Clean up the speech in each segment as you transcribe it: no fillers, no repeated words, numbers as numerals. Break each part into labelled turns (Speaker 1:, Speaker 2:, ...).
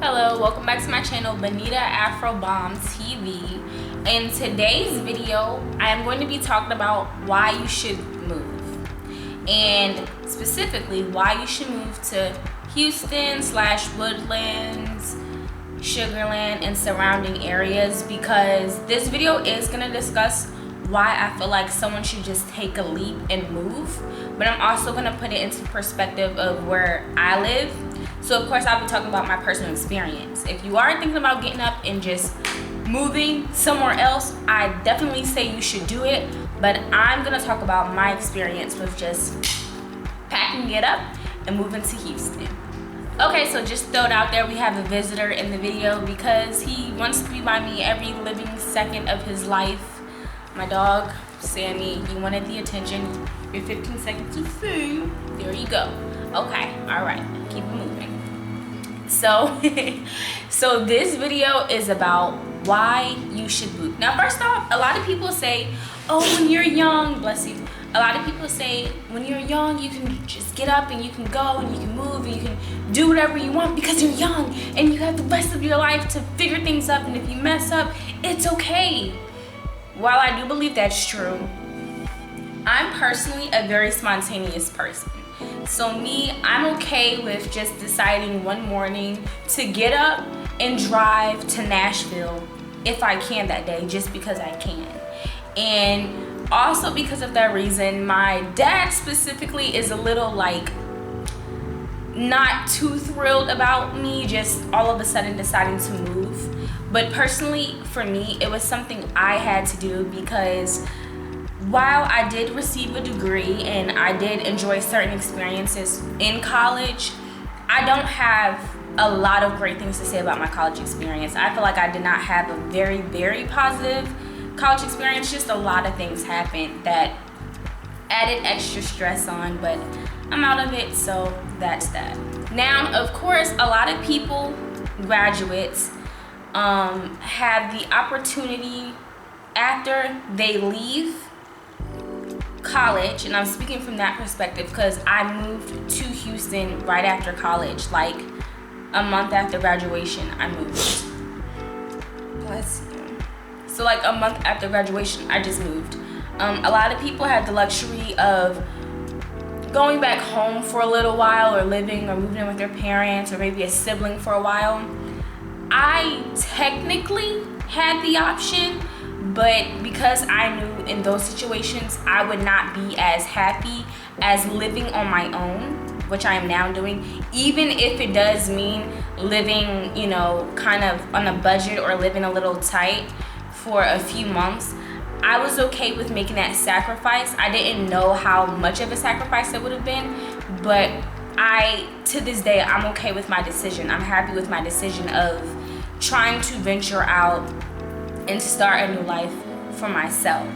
Speaker 1: Hello, welcome back to my channel, Benita Afro Bomb TV. In today's video, I am going to be talking about why you should move, and specifically why you should move to Houston / Woodlands, Sugarland, and surrounding areas, because this video is going to discuss why I feel like someone should just take a leap and move, but I'm also going to put it into perspective of where I live. So of course I'll be talking about my personal experience. If you are thinking about getting up and just moving somewhere else, I definitely say you should do it, but I'm gonna talk about my experience with just packing it up and moving to Houston. Okay, so just throw it out there, we have a visitor in the video because he wants to be by me every living second of his life. My dog, Sammy, he wanted the attention. Your 15 seconds to fame. There you go. Okay, all right, keep it moving. So, so this video is about why you should move. Now, first off, a lot of people say, oh, when you're young, bless you. A lot of people say when you're young, you can just get up and you can go and you can move and you can do whatever you want because you're young and you have the rest of your life to figure things up, and if you mess up, it's okay. While I do believe that's true, I'm personally a very spontaneous person. So me, I'm okay with just deciding one morning to get up and drive to Nashville if I can that day, just because I can. And also because of that reason, my dad specifically is a little like not too thrilled about me just all of a sudden deciding to move. But personally, for me, it was something I had to do because while I did receive a degree and I did enjoy certain experiences in college, I don't have a lot of great things to say about my college experience. I feel like I did not have a very, very positive college experience. Just a lot of things happened that added extra stress on, but I'm out of it, so that's that. Now, of course, a lot of people, graduates, have the opportunity after they leave college, and I'm speaking from that perspective because I moved to Houston right after college, like a month after graduation. I moved. Bless you. So like a month after graduation, I just moved. A lot of people had the luxury of going back home for a little while, or living or moving in with their parents, or maybe a sibling for a while. I technically had the option, but because I knew in those situations I would not be as happy as living on my own, which I am now doing, even if it does mean living, you know, kind of on a budget or living a little tight for a few months. I was okay with making that sacrifice. I didn't know how much of a sacrifice it would have been, but to this day, I'm okay with my decision. I'm happy with my decision of trying to venture out and start a new life for myself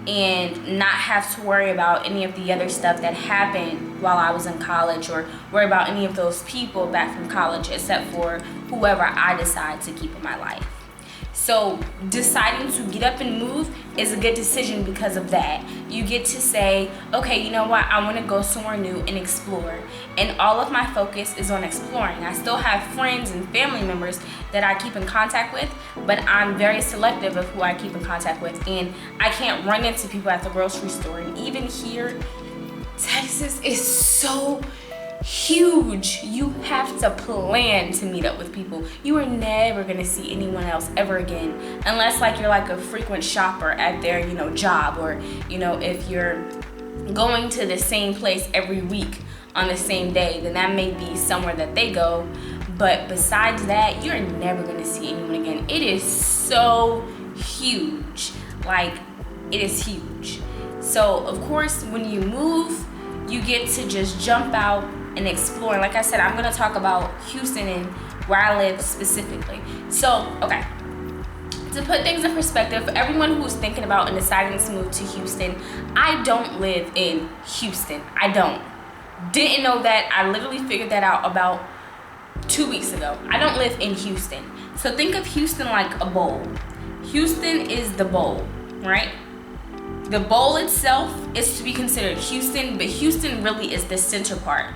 Speaker 1: and not have to worry about any of the other stuff that happened while I was in college, or worry about any of those people back from college, except for whoever I decide to keep in my life. So deciding to get up and move is a good decision because of that. You get to say, okay, you know what, I want to go somewhere new and explore. And all of my focus is on exploring. I still have friends and family members that I keep in contact with, but I'm very selective of who I keep in contact with. And I can't run into people at the grocery store. And even here, Texas is so huge. You have to plan to meet up with people. You are never gonna see anyone else ever again, unless like you're like a frequent shopper at their, you know, job, or, you know, if you're going to the same place every week on the same day, then that may be somewhere that they go. But besides that, you're never gonna see anyone again. It is so huge. Like, it is huge. So of course, when you move, you get to just jump out and explore. Like I said, I'm gonna talk about Houston and where I live specifically. So, okay, to put things in perspective, for everyone who's thinking about and deciding to move to Houston, I don't live in Houston. I don't. Didn't know that. I literally figured that out about 2 weeks ago. I don't live in Houston. So think of Houston like a bowl. Houston is the bowl, right? The bowl itself is to be considered Houston, but Houston really is the center part.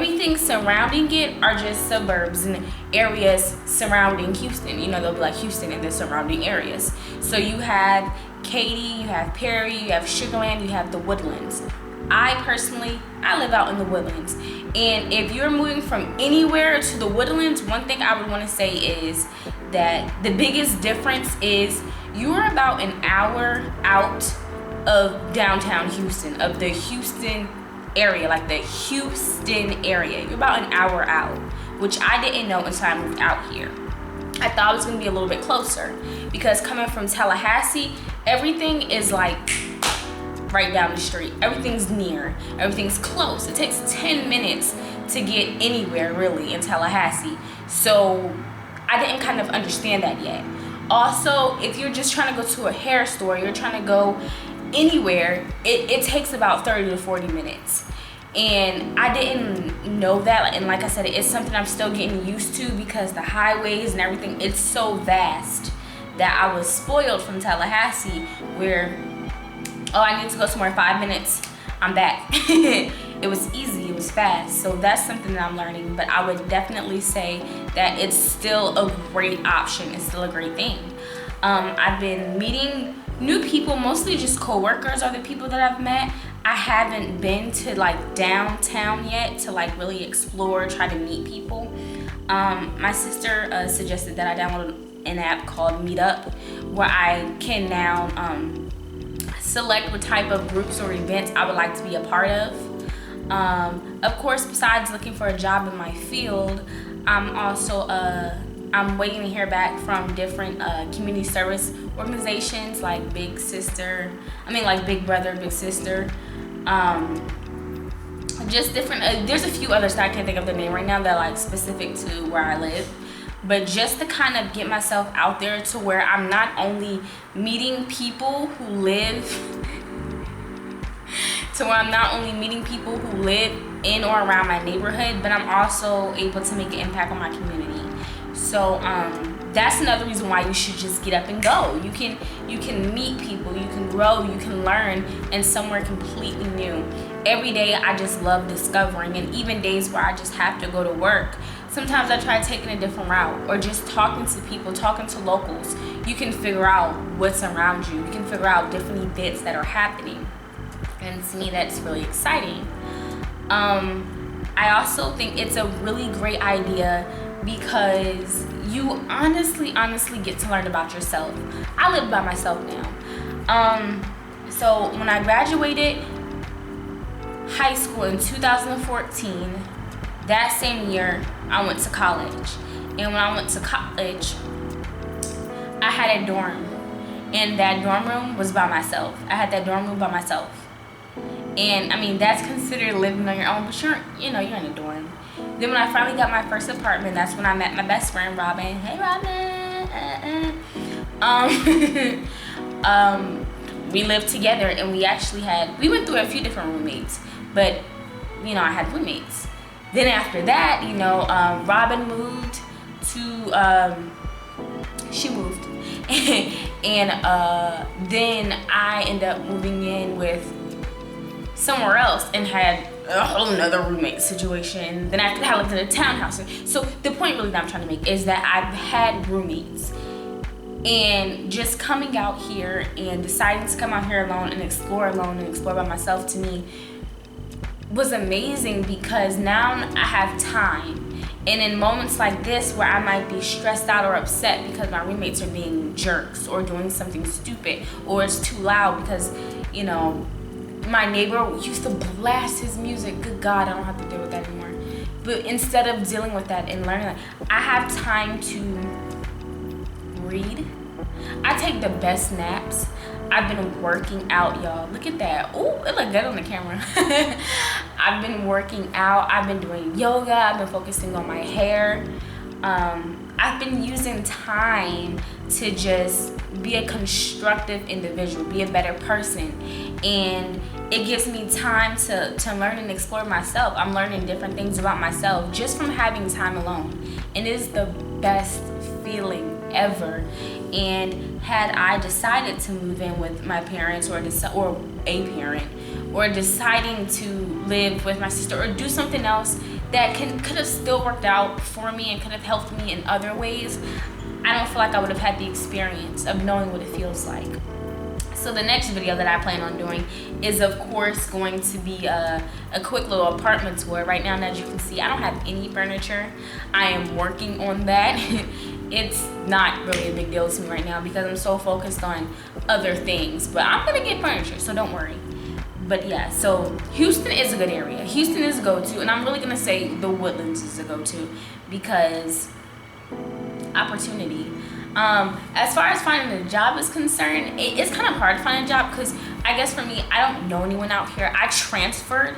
Speaker 1: everything surrounding it are just suburbs and areas surrounding Houston. You know, they'll be like Houston and the surrounding areas. So you have Katy, you have Perry, you have Sugarland, you have the Woodlands. I live out in the Woodlands. And if you're moving from anywhere to the Woodlands, one thing I would want to say is that the biggest difference is you're about an hour out of downtown Houston, of the Houston area, like the Houston area. You're about an hour out, which I didn't know until I moved out here. I thought it was going to be a little bit closer because coming from Tallahassee, everything is like right down the street. Everything's near. Everything's close. It takes 10 minutes to get anywhere really in Tallahassee. So I didn't kind of understand that yet. Also, if you're just trying to go to a hair store, you're trying to go anywhere, it takes about 30 to 40 minutes. And I didn't know that, and like I said, it's something I'm still getting used to because the highways and everything, it's so vast that I was spoiled from Tallahassee where, oh, I need to go somewhere 5 minutes, I'm back. It was easy, it was fast. So that's something that I'm learning, but I would definitely say that it's still a great option. It's still a great thing. I've been meeting new people, mostly just co-workers are the people that I've met. I haven't been to like downtown yet to like really explore, try to meet people. My sister suggested that I download an app called Meetup where I can now select what type of groups or events I would like to be a part of. Of course, besides looking for a job in my field, I'm also I'm waiting to hear back from different community service organizations like Big Brother, Big Sister. Just different, there's a few others that I can't think of the name right now that are like specific to where I live. But just to kind of get myself out there to where I'm not only meeting people who live in or around my neighborhood, but I'm also able to make an impact on my community. So that's another reason why you should just get up and go. You can meet people, you can grow, you can learn in somewhere completely new. Every day I just love discovering, and even days where I just have to go to work, sometimes I try taking a different route or just talking to people, talking to locals. You can figure out what's around you. You can figure out different events that are happening. And to me, that's really exciting. I also think it's a really great idea because you honestly get to learn about yourself. I live by myself now. So when I graduated high school in 2014, that same year I went to college. And when I went to college, I had a dorm. And that dorm room was by myself. I had that dorm room by myself. And I mean, that's considered living on your own, but you're in a dorm. Then when I finally got my first apartment, that's when I met my best friend, Robin. Hey, Robin. We lived together, and we went through a few different roommates, but I had roommates. Then after that, Robin moved she moved. And then I ended up moving in with somewhere else and had a whole nother roommate situation. Then after that, I lived in a townhouse. So the point really that I'm trying to make is that I've had roommates, and just coming out here and deciding to come out here alone and explore by myself, to me was amazing because now I have time. And in moments like this where I might be stressed out or upset because my roommates are being jerks or doing something stupid or it's too loud because, my neighbor used to blast his music. Good God, I don't have to deal with that anymore. But instead of dealing with that and learning that, I have time to read. I take the best naps. I've been working out, y'all. Look at that. Ooh, it looked good on the camera. I've been working out. I've been doing yoga. I've been focusing on my hair. I've been using time to just be a constructive individual, be a better person. And it gives me time to learn and explore myself. I'm learning different things about myself just from having time alone. And it is the best feeling ever. And had I decided to move in with my parents or a parent, or deciding to live with my sister or do something else that could have still worked out for me and could have helped me in other ways, I don't feel like I would have had the experience of knowing what it feels like. So the next video that I plan on doing is of course going to be a quick little apartment tour. Right now, as you can see, I don't have any furniture. I am working on that. It's not really a big deal to me right now because I'm so focused on other things, but I'm gonna get furniture, so don't worry. But yeah, so Houston is a good area. Houston is a go-to, and I'm really gonna say the Woodlands is a go-to because opportunity. As far as finding a job is concerned, it's kind of hard to find a job because I guess for me, I don't know anyone out here. I transferred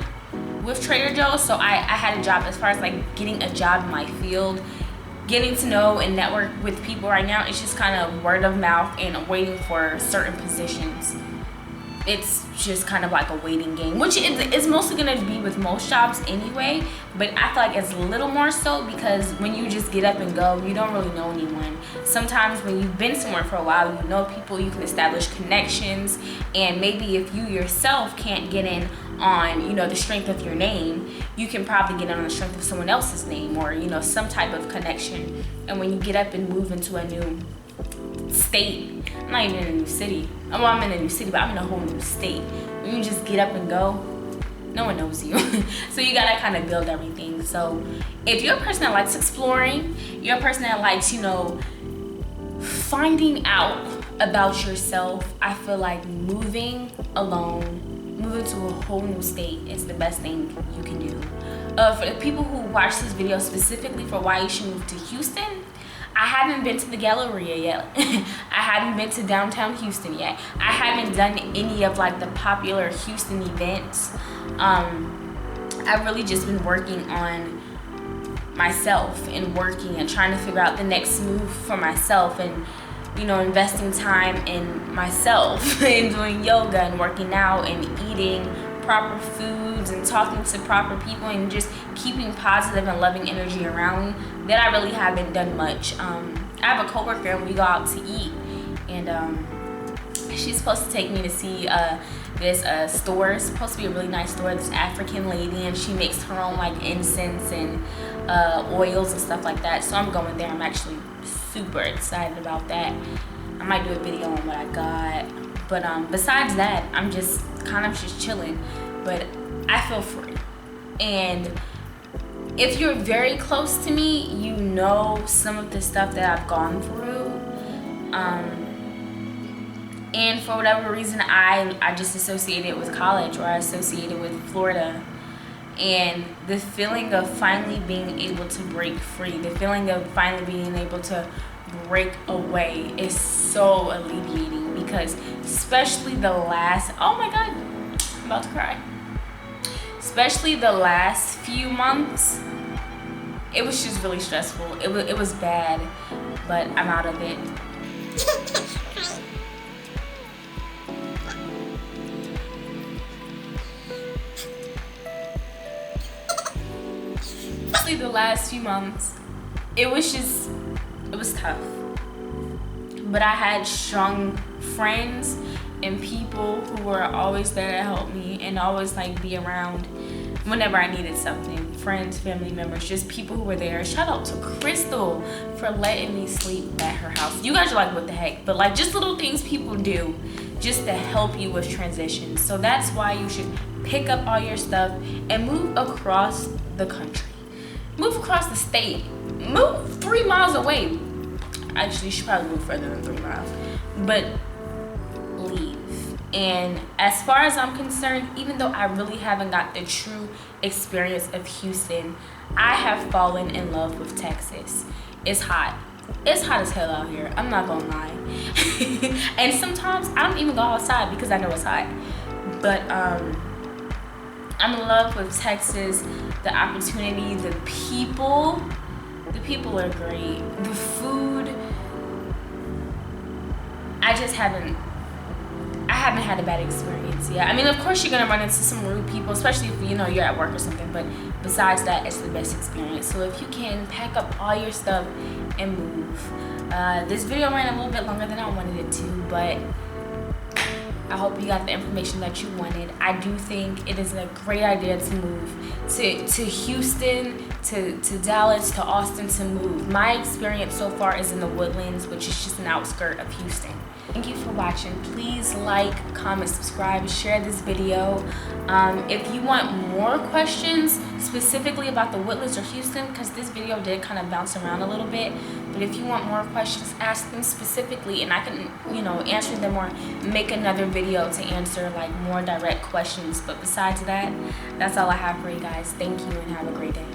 Speaker 1: with Trader Joe's, so I had a job. As far as like getting a job in my field, getting to know and network with people right now, it's just kind of word of mouth and waiting for certain positions. It's just kind of like a waiting game, which is mostly gonna be with most jobs anyway, but I feel like it's a little more so because when you just get up and go, you don't really know anyone. Sometimes when you've been somewhere for a while, you know people, you can establish connections, and maybe if you yourself can't get in on, you know, the strength of your name, you can probably get in on the strength of someone else's name or, you know, some type of connection. And when you get up and move into a new state, I'm not even in a new city. Well, I'm in a new city, but I'm in a whole new state. When you just get up and go, no one knows you. So you gotta kind of build everything. So if you're a person that likes exploring, you're a person that likes, you know, finding out about yourself, I feel like moving alone, moving to a whole new state is the best thing you can do. For the people who watch this video specifically for why you should move to Houston, I haven't been to the Galleria yet. I haven't been to downtown Houston yet. I haven't done any of like the popular Houston events. I've really just been working on myself and working and trying to figure out the next move for myself and, you know, investing time in myself and doing yoga and working out and eating proper foods and talking to proper people and just keeping positive and loving energy around me. That I really haven't done much. I have a coworker and we go out to eat, and she's supposed to take me to see this store. It's supposed to be a really nice store. This African lady, and she makes her own like incense and oils and stuff like that. So I'm going there. I'm actually super excited about that. I might do a video on what I got, but besides that, I'm just kind of just chilling. But I feel free, and if you're very close to me, you know some of the stuff that I've gone through. And for whatever reason, I just associate it with college, or I associate it with Florida. And the feeling of finally being able to break free, the feeling of finally being able to break away is so alleviating, because especially the last, oh my God, I'm about to cry. Especially the last few months, it was just really stressful. It was bad, but I'm out of it. Especially the last few months, it was tough. But I had strong friends and people who were always there to help me and always like be around whenever I needed something. Friends, family members, just people who were there. Shout out to Crystal for letting me sleep at her house. You guys are like, what the heck? But like just little things people do just to help you with transitions. So that's why you should pick up all your stuff and move across the country. Move across the state. Move 3 miles away. Actually, you should probably move further than 3 miles. But leave. And as far as I'm concerned, even though I really haven't got the true experience of Houston, I have fallen in love with Texas. It's hot. It's hot as hell out here. I'm not gonna lie. And sometimes I don't even go outside because I know it's hot. But I'm in love with Texas, the opportunity, the people. The people are great. The food, I haven't had a bad experience yet. I mean, of course you're gonna run into some rude people, especially if you know you're at work or something, but besides that, it's the best experience. So if you can, pack up all your stuff and move. This video ran a little bit longer than I wanted it to, but I hope you got the information that you wanted. I do think it is a great idea to move to Houston, to Dallas, to Austin, to move. My experience so far is in the Woodlands, which is just an outskirt of Houston. Thank you for watching. Please like, comment, subscribe, share this video. If you want more questions specifically about the Woodlands or Houston, because this video did kind of bounce around a little bit, but if you want more questions, ask them specifically and I can, answer them or make another video to answer like more direct questions. But besides that, that's all I have for you guys. Thank you and have a great day.